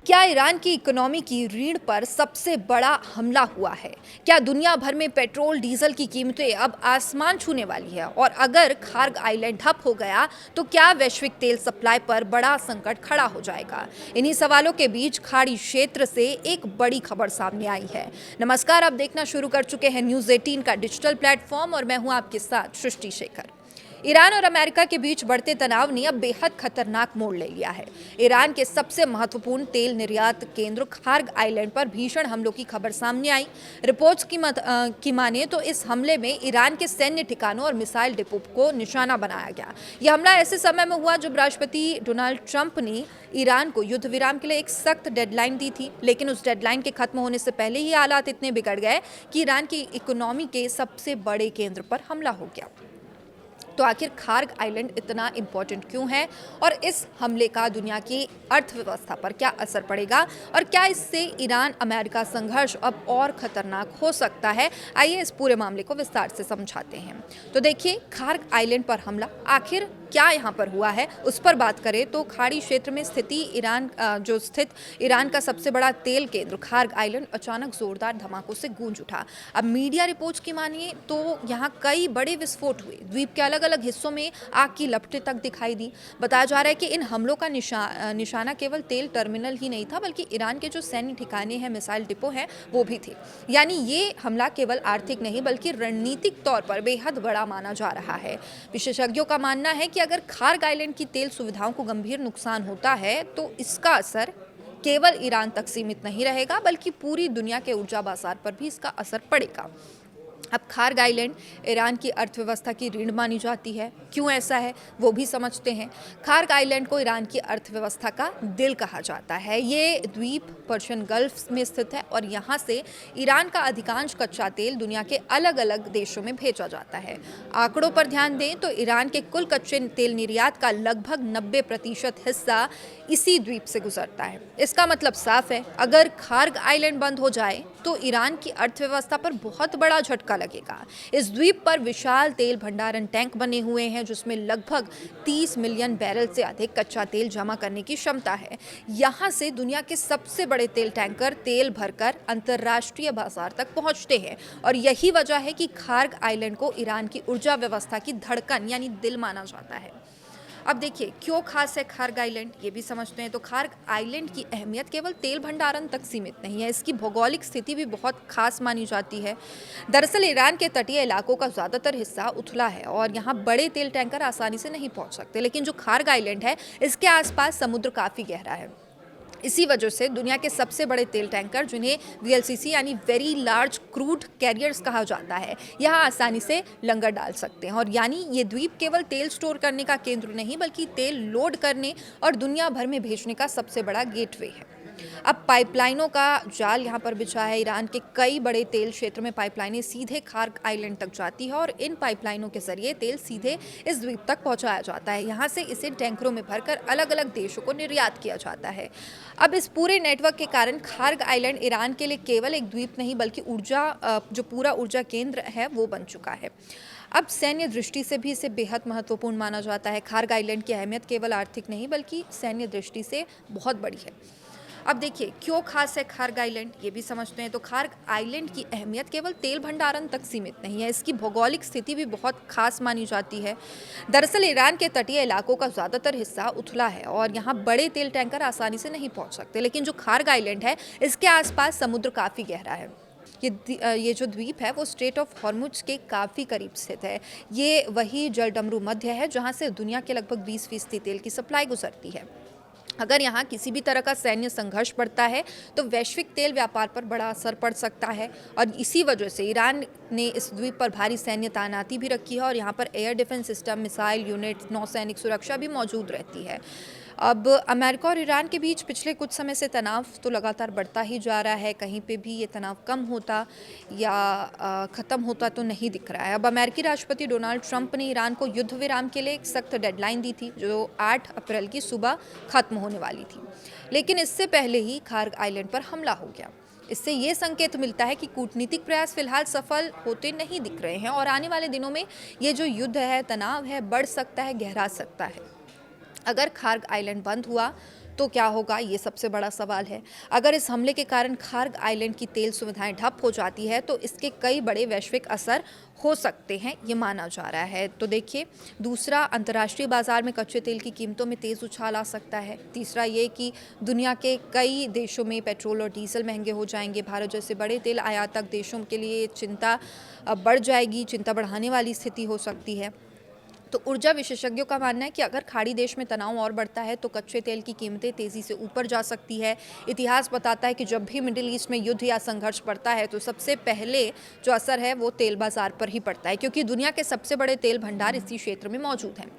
क्या ईरान की इकोनॉमी की रीढ़ पर सबसे बड़ा हमला हुआ है? क्या दुनिया भर में पेट्रोल डीजल की कीमतें अब आसमान छूने वाली है? और अगर खार्ग आइलैंड ठप हो गया तो क्या वैश्विक तेल सप्लाई पर बड़ा संकट खड़ा हो जाएगा? इन्हीं सवालों के बीच खाड़ी क्षेत्र से एक बड़ी खबर सामने आई है। नमस्कार, आप देखना शुरू कर चुके हैं न्यूज़ 18 का डिजिटल प्लेटफॉर्म और मैं हूं आपके साथ सृष्टि शेखर। ईरान और अमेरिका के बीच बढ़ते तनाव ने अब बेहद खतरनाक मोड़ ले लिया है। ईरान के सबसे महत्वपूर्ण तेल निर्यात केंद्र खार्ग आइलैंड पर भीषण हमलों की खबर सामने आई। रिपोर्ट्स की माने तो इस हमले में ईरान के सैन्य ठिकानों और मिसाइल डिपो को निशाना बनाया गया। यह हमला ऐसे समय में हुआ जब राष्ट्रपति डोनाल्ड ट्रंप ने ईरान को युद्ध विराम के लिए एक सख्त डेडलाइन दी थी, लेकिन उस डेडलाइन के खत्म होने से पहले ही हालात इतने बिगड़ गए कि ईरान की इकोनॉमी के सबसे बड़े केंद्र पर हमला हो गया। तो आखिर खार्ग आइलैंड इतना इम्पोर्टेंट क्यों है और इस हमले का दुनिया की अर्थव्यवस्था पर क्या असर पड़ेगा और क्या इससे ईरान अमेरिका संघर्ष अब और खतरनाक हो सकता है? आइए इस पूरे मामले को विस्तार से समझाते हैं। तो देखिए, खार्ग आइलैंड पर हमला आखिर क्या यहाँ पर हुआ है उस पर बात करें तो खाड़ी क्षेत्र में स्थिति ईरान का सबसे बड़ा तेल केंद्र खार्ग आइलैंड अचानक जोरदार धमाकों से गूंज उठा। अब मीडिया रिपोर्ट्स की मानिए तो यहाँ कई बड़े विस्फोट हुए। द्वीप के अलग अलग हिस्सों में आग की लपटें तक दिखाई दी। बताया जा रहा है कि इन हमलों का निशाना केवल तेल टर्मिनल ही नहीं था, बल्कि ईरान के जो सैन्य ठिकाने हैं, मिसाइल डिपो हैं, वो भी थे। यानी ये हमला केवल आर्थिक नहीं बल्कि रणनीतिक तौर पर बेहद बड़ा माना जा रहा है। विशेषज्ञों का मानना है कि अगर खार्ग आइलैंड की तेल सुविधाओं को गंभीर नुकसान होता है तो इसका असर केवल ईरान तक सीमित नहीं रहेगा, बल्कि पूरी दुनिया के ऊर्जा बाजार पर भी इसका असर पड़ेगा। अब खार्ग आइलैंड ईरान की अर्थव्यवस्था की रीढ़ मानी जाती है। क्यों ऐसा है वो भी समझते हैं। खार्ग आइलैंड को ईरान की अर्थव्यवस्था का दिल कहा जाता है। ये द्वीप पर्शियन गल्फ में स्थित है और यहाँ से ईरान का अधिकांश कच्चा तेल दुनिया के अलग अलग देशों में भेजा जाता है। आंकड़ों पर ध्यान दें तो ईरान के कुल कच्चे तेल निर्यात का लगभग 90% हिस्सा इसी द्वीप से गुजरता है। इसका मतलब साफ है, अगर खार्ग आइलैंड बंद हो जाए तो ईरान की अर्थव्यवस्था पर बहुत बड़ा झटका लगेगा। इस द्वीप पर विशाल तेल भंडारण टैंक बने हुए हैं जिसमें लगभग 30 मिलियन बैरल से अधिक कच्चा तेल जमा करने की क्षमता है। यहाँ से दुनिया के सबसे बड़े तेल टैंकर तेल भरकर अंतर्राष्ट्रीय बाजार तक पहुँचते हैं और यही वजह है कि खार्ग आइलैंड को ईरान की ऊर्जा व्यवस्था की धड़कन यानी दिल माना जाता है। अब देखिए, क्यों खास है खार्ग आइलैंड, ये भी समझते हैं। तो खार्ग आइलैंड की अहमियत केवल तेल भंडारण तक सीमित नहीं है, इसकी भौगोलिक स्थिति भी बहुत खास मानी जाती है। दरअसल ईरान के तटीय इलाकों का ज़्यादातर हिस्सा उथला है और यहाँ बड़े तेल टैंकर आसानी से नहीं पहुँच सकते, लेकिन जो खार्ग आइलैंड है इसके आसपास समुद्र काफ़ी गहरा है। इसी वजह से दुनिया के सबसे बड़े तेल टैंकर, जिन्हें वीएलसीसी यानी वेरी लार्ज क्रूड कैरियर्स कहा जाता है, यहाँ आसानी से लंगर डाल सकते हैं। और यानी ये द्वीप केवल तेल स्टोर करने का केंद्र नहीं बल्कि तेल लोड करने और दुनिया भर में भेजने का सबसे बड़ा गेटवे है। अब पाइपलाइनों का जाल यहाँ पर बिछा है। ईरान के कई बड़े तेल क्षेत्र में पाइपलाइनें सीधे खार्ग आइलैंड तक जाती है और इन पाइपलाइनों के जरिए तेल सीधे इस द्वीप तक पहुँचाया जाता है। यहाँ से इसे टैंकरों में भरकर अलग अलग देशों को निर्यात किया जाता है। अब इस पूरे नेटवर्क के कारण खार्ग आइलैंड ईरान के लिए केवल एक द्वीप नहीं बल्कि जो पूरा ऊर्जा केंद्र है वो बन चुका है। अब सैन्य दृष्टि से भी इसे बेहद महत्वपूर्ण माना जाता है। खार्ग आइलैंड की अहमियत केवल आर्थिक नहीं बल्कि सैन्य दृष्टि से बहुत बड़ी है। अब देखिए, क्यों खास है खार्ग आइलैंड, ये भी समझते हैं। तो खार्ग आइलैंड की अहमियत केवल तेल भंडारण तक सीमित नहीं है, इसकी भौगोलिक स्थिति भी बहुत खास मानी जाती है। दरअसल ईरान के तटीय इलाकों का ज़्यादातर हिस्सा उथला है और यहाँ बड़े तेल टैंकर आसानी से नहीं पहुँच सकते, लेकिन जो खार्ग आइलैंड है इसके आसपास समुद्र काफ़ी गहरा है। ये जो द्वीप है वो स्ट्रेट ऑफ हॉर्मुज के काफ़ी करीब स्थित है। ये वही जलडमरू मध्य है जहाँ से दुनिया के लगभग 20% तेल की सप्लाई गुजरती है। अगर यहाँ किसी भी तरह का सैन्य संघर्ष बढ़ता है तो वैश्विक तेल व्यापार पर बड़ा असर पड़ सकता है और इसी वजह से ईरान ने इस द्वीप पर भारी सैन्य तैनाती भी रखी है और यहाँ पर air defence system, missile unit, नौसैनिक सुरक्षा भी मौजूद रहती है। अब अमेरिका और ईरान के बीच पिछले कुछ समय से तनाव तो लगातार बढ़ता ही जा रहा है। कहीं पे भी ये तनाव कम होता या ख़त्म होता तो नहीं दिख रहा है। अब अमेरिकी राष्ट्रपति डोनाल्ड ट्रंप ने ईरान को युद्ध विराम के लिए एक सख्त डेडलाइन दी थी जो 8 अप्रैल की सुबह ख़त्म होने वाली थी, लेकिन इससे पहले ही खार्ग आइलैंड पर हमला हो गया। इससे ये संकेत मिलता है कि कूटनीतिक प्रयास फिलहाल सफल होते नहीं दिख रहे हैं और आने वाले दिनों में ये जो युद्ध है, तनाव है, बढ़ सकता है, गहरा सकता है। अगर खार्ग आइलैंड बंद हुआ तो क्या होगा, ये सबसे बड़ा सवाल है। अगर इस हमले के कारण खार्ग आइलैंड की तेल सुविधाएं ठप हो जाती है तो इसके कई बड़े वैश्विक असर हो सकते हैं, ये माना जा रहा है। तो देखिए, दूसरा, अंतर्राष्ट्रीय बाजार में कच्चे तेल की कीमतों में तेज़ उछाल आ सकता है। तीसरा ये कि दुनिया के कई देशों में पेट्रोल और डीजल महंगे हो जाएंगे। भारत जैसे बड़े तेल आयातक देशों के लिए चिंता बढ़ जाएगी, चिंता बढ़ाने वाली स्थिति हो सकती है। तो ऊर्जा विशेषज्ञों का मानना है कि अगर खाड़ी देश में तनाव और बढ़ता है तो कच्चे तेल की कीमतें तेजी से ऊपर जा सकती है। इतिहास बताता है कि जब भी मिडिल ईस्ट में युद्ध या संघर्ष बढ़ता है तो सबसे पहले जो असर है वो तेल बाजार पर ही पड़ता है, क्योंकि दुनिया के सबसे बड़े तेल भंडार इसी क्षेत्र में मौजूद हैं।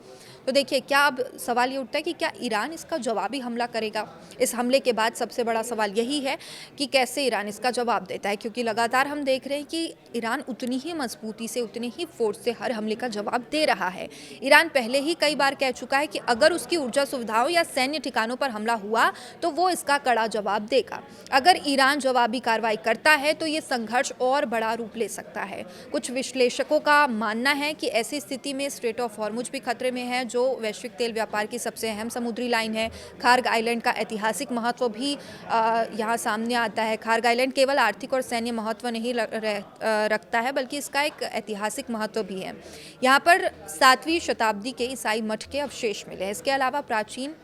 तो देखिए, क्या अब सवाल ये उठता है कि क्या ईरान इसका जवाबी हमला करेगा? इस हमले के बाद सबसे बड़ा सवाल यही है कि कैसे ईरान इसका जवाब देता है, क्योंकि लगातार हम देख रहे हैं कि ईरान उतनी ही मजबूती से, उतने ही फोर्स से हर हमले का जवाब दे रहा है। ईरान पहले ही कई बार कह चुका है कि अगर उसकी ऊर्जा सुविधाओं या सैन्य ठिकानों पर हमला हुआ तो वो इसका कड़ा जवाब देगा। अगर ईरान जवाबी कार्रवाई करता है तो ये संघर्ष और बड़ा रूप ले सकता है। कुछ विश्लेषकों का मानना है कि ऐसी स्थिति में स्ट्रेट ऑफ हॉर्मुज भी खतरे में है, जो वैश्विक तेल व्यापार की सबसे अहम समुद्री लाइन है। खार्ग आइलैंड का ऐतिहासिक महत्व भी यहाँ सामने आता है। खार्ग आइलैंड केवल आर्थिक और सैन्य महत्व नहीं रखता है, बल्कि इसका एक ऐतिहासिक महत्व भी है। यहाँ पर 7वीं शताब्दी के ईसाई मठ के अवशेष मिले हैं। इसके अलावा प्राचीन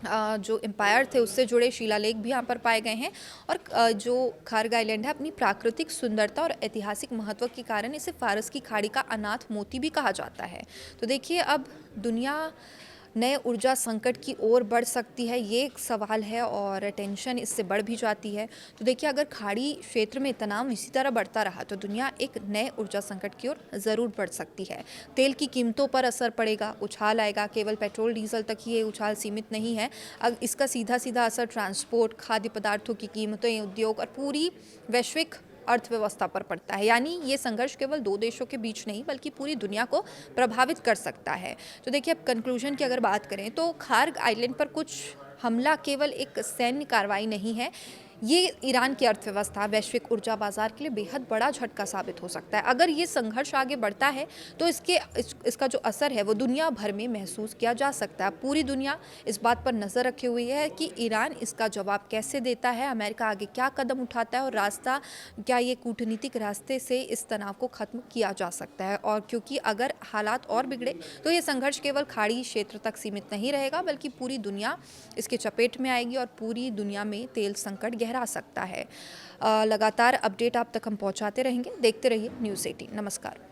जो एम्पायर थे उससे जुड़े शिलालेख भी यहाँ पर पाए गए हैं। और जो खार्ग आइलैंड है, अपनी प्राकृतिक सुंदरता और ऐतिहासिक महत्व के कारण इसे फारस की खाड़ी का अनाथ मोती भी कहा जाता है। तो देखिए, अब दुनिया नए ऊर्जा संकट की ओर बढ़ सकती है, ये एक सवाल है, और टेंशन इससे बढ़ भी जाती है। तो देखिए, अगर खाड़ी क्षेत्र में तनाव इसी तरह बढ़ता रहा तो दुनिया एक नए ऊर्जा संकट की ओर ज़रूर बढ़ सकती है। तेल की कीमतों पर असर पड़ेगा, उछाल आएगा। केवल पेट्रोल डीजल तक ही ये उछाल सीमित नहीं है। अब इसका सीधा सीधा असर ट्रांसपोर्ट, खाद्य पदार्थों की कीमतें, उद्योग और पूरी वैश्विक अर्थव्यवस्था पर पड़ता है। यानी ये संघर्ष केवल दो देशों के बीच नहीं बल्कि पूरी दुनिया को प्रभावित कर सकता है। तो देखिए, अब कंक्लूजन की अगर बात करें तो खार्ग आइलैंड पर कुछ हमला केवल एक सैन्य कार्रवाई नहीं है, ये ईरान की अर्थव्यवस्था, वैश्विक ऊर्जा बाजार के लिए बेहद बड़ा झटका साबित हो सकता है। अगर ये संघर्ष आगे बढ़ता है तो इसका जो असर है वो दुनिया भर में महसूस किया जा सकता है। पूरी दुनिया इस बात पर नज़र रखे हुई है कि ईरान इसका जवाब कैसे देता है, अमेरिका आगे क्या कदम उठाता है, और रास्ता क्या ये कूटनीतिक रास्ते से इस तनाव को खत्म किया जा सकता है। और क्योंकि अगर हालात और बिगड़े तो ये संघर्ष केवल खाड़ी क्षेत्र तक सीमित नहीं रहेगा, बल्कि पूरी दुनिया इसके चपेट में आएगी और पूरी दुनिया में तेल संकट गहरा सकता है। लगातार अपडेट आप तक हम पहुंचाते रहेंगे। देखते रहिए न्यूज़ 18। नमस्कार।